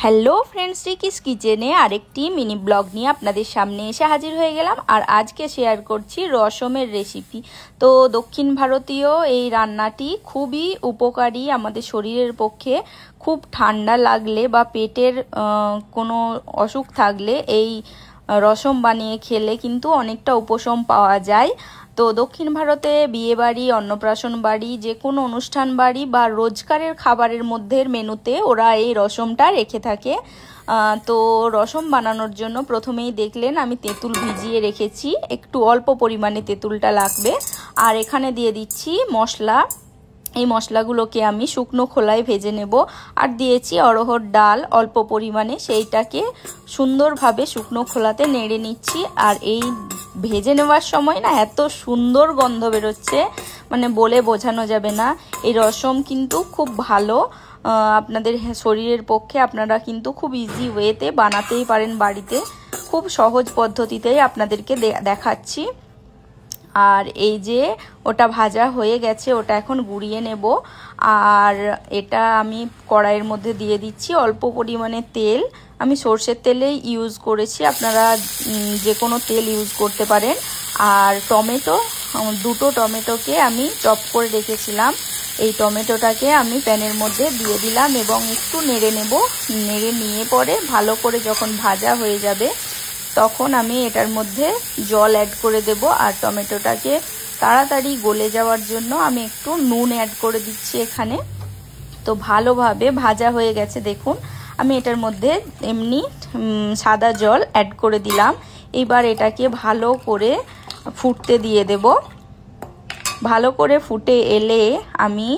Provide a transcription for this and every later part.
Hello friends, রিকিস কিচেনে আরেকটি mini blog নিয়ে আপনাদের সামনে এসে হাজির হয়ে গেলাম। আর আজকে শেয়ার করছি রসমের রেসিপি। তো দক্ষিণ ভারতীয় এই রান্নাটি খুবই উপকারী আমাদের শরীরের পক্ষে। খুব ঠান্ডা লাগলে বা পেটের কোনো অসুখ থাকলে এই রসম বানিয়ে খেলে কিন্তু অনেকটা উপশম পাওয়া যায়। তো দক্ষিণ ভারতে বিয়েবাড়ি, অন্নপ্রাশন বাড়ি, যে কোনো অনুষ্ঠান বাড়ি বা রোজকারের খাবারের মধ্যে মেনুতে ওরা এই রসমটা রেখে থাকে। তো রসম বানানোর জন্য প্রথমেই দেখলেন আমি তেঁতুল ভিজিয়ে রেখেছি, একটু অল্প পরিমাণে তেঁতুলটা লাগবে। আর এখানে দিয়ে দিচ্ছি মশলা। এই মশলাগুলোকে আমি শুকনো খোলায় ভেজে নেব। আর দিয়েছি অড়হর ডাল অল্প পরিমাণে, সেইটাকে সুন্দরভাবে শুকনো খোলাতে নেড়ে নিচ্ছি। আর এই ভেজে নেওয়ার সময় না এত সুন্দর গন্ধ বেরোচ্ছে, মানে বলে বোঝানো যাবে না। এই রসম কিন্তু খুব ভালো আপনাদের শরীরের পক্ষে। আপনারা কিন্তু খুব ইজি ওয়েতে বানাতেই পারেন বাড়িতে, খুব সহজ পদ্ধতিতেই আপনাদেরকে দেখাচ্ছি। আর এই যে ওটা ভাজা হয়ে গেছে, ওটা এখন গুঁড়িয়ে নেব। আর এটা আমি কড়াইয়ের মধ্যে দিয়ে দিচ্ছি অল্প পরিমাণে তেল। আমি সর্ষের তেলেই ইউজ করেছি, আপনারা যে কোনো তেল ইউজ করতে পারেন। আর টমেটো, দুটো টমেটোকে আমি চপ করে রেখেছিলাম, এই টমেটোটাকে আমি প্যানের মধ্যে দিয়ে দিলাম এবং একটু নেড়ে নেব। নেড়ে নিয়ে পরে ভালো করে যখন ভাজা হয়ে যাবে তখন আমি এটার মধ্যে জল অ্যাড করে দেব। আর টমেটোটাকে তাড়াতাড়ি গলে যাওয়ার জন্য আমি একটু নুন অ্যাড করে দিচ্ছি এখানে। তো ভালোভাবে ভাজা হয়ে গেছে দেখুন। আমি এটার মধ্যে এমনি সাদা জল অ্যাড করে দিলাম। এবার এটাকে ভালো করে ফুটতে দিয়ে দেব। ভালো করে ফুটে এলে আমি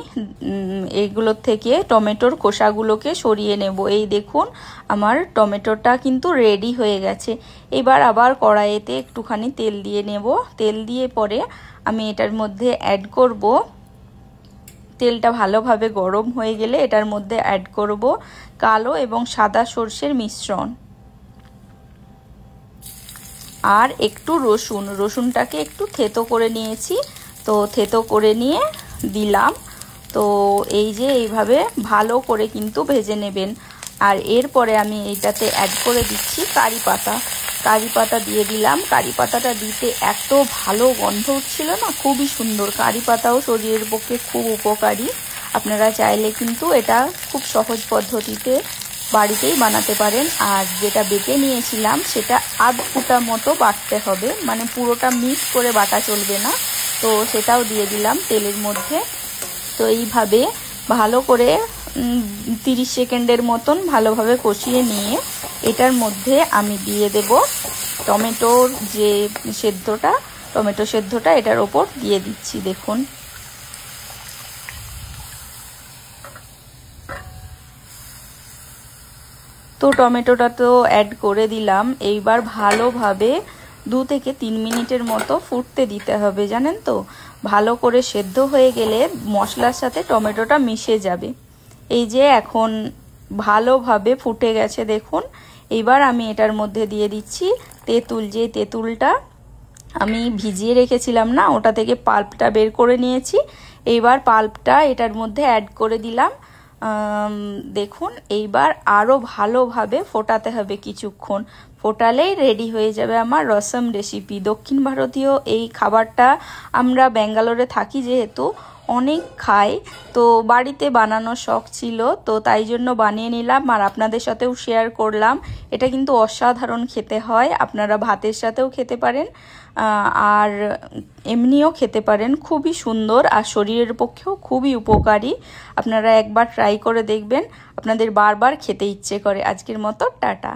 এইগুলোর থেকে টমেটোর খোসাগুলোকে সরিয়ে নেব। এই দেখুন আমার টমেটোটা কিন্তু রেডি হয়ে গেছে। এবার আবার কড়াইতে একটুখানি তেল দিয়ে নেব। তেল দিয়ে পরে আমি এটার মধ্যে অ্যাড করব, তেলটা ভালোভাবে গরম হয়ে গেলে এটার মধ্যে অ্যাড করব কালো এবং সাদা সর্ষের মিশ্রণ আর একটু রসুন। রসুনটাকে একটু থেতো করে নিয়েছি, তো থেতো করে নিয়ে দিলাম। তো এই যে এইভাবে ভালো করে কিন্তু ভেজে নেবেন। আর এরপরে আমি এইটাতে অ্যাড করে দিচ্ছি কারি পাতা। কারি পাতা দিয়ে দিলাম। কারি পাতাটা দিতে এত ভালো গন্ধ উঠছিল না, খুবই সুন্দর। কারি পাতাও শরীরের পক্ষে খুব উপকারী। আপনারা চাইলে কিন্তু এটা খুব সহজ পদ্ধতিতে বাড়িতেই বানাতে পারেন। আর যেটা বেটে নিয়েছিলাম সেটা আধ ফুটা মতো বাটতে হবে, মানে পুরোটা মিক্স করে বাটা চলবে না। তো সেটাও দিয়ে দিলাম তেলের মধ্যে। তো এইভাবে ভালো করে 30 সেকেন্ডের মতন ভালোভাবে কষিয়ে নিয়ে এটার মধ্যে আমি দিয়ে দেব টমেটোর যে সেদ্ধটা, টমেটো সেদ্ধটা এটার ওপর দিয়ে দিচ্ছি দেখুন। তো টমেটোটা তো অ্যাড করে দিলাম। এইবার ভালোভাবে 2 থেকে 3 মিনিটের মতো ফুটতে দিতে হবে, জানেন তো। ভালো করে সেদ্ধ হয়ে গেলে মশলার সাথে টমেটোটা মিশে যাবে। এই যে এখন ভালোভাবে ফুটে গেছে দেখুন। এইবার আমি এটার মধ্যে দিয়ে দিচ্ছি তেঁতুল। যে তেঁতুলটা আমি ভিজিয়ে রেখেছিলাম না, ওটা থেকে পাল্পটা বের করে নিয়েছি। এইবার পাল্পটা এটার মধ্যে অ্যাড করে দিলাম। দেখুন এইবার আরও ভালোভাবে ফোটাতে হবে কিছুক্ষণ। ফোটালেই রেডি হয়ে যাবে আমার রসম রেসিপি। দক্ষিণ ভারতীয় এই খাবারটা আমরা ব্যাঙ্গালোরে থাকি যেহেতু অনেক খাই, তো বাড়িতে বানানোর শখ ছিল, তো তাই জন্য বানিয়ে নিলাম আর আপনাদের সাথেও শেয়ার করলাম। এটা কিন্তু অসাধারণ খেতে হয়। আপনারা ভাতের সাথেও খেতে পারেন আর এমনিও খেতে পারেন, খুবই সুন্দর আর শরীরের পক্ষেও খুবই উপকারী। আপনারা একবার ট্রাই করে দেখবেন, আপনাদের বারবার খেতে ইচ্ছে করে। আজকের মতো টাটা।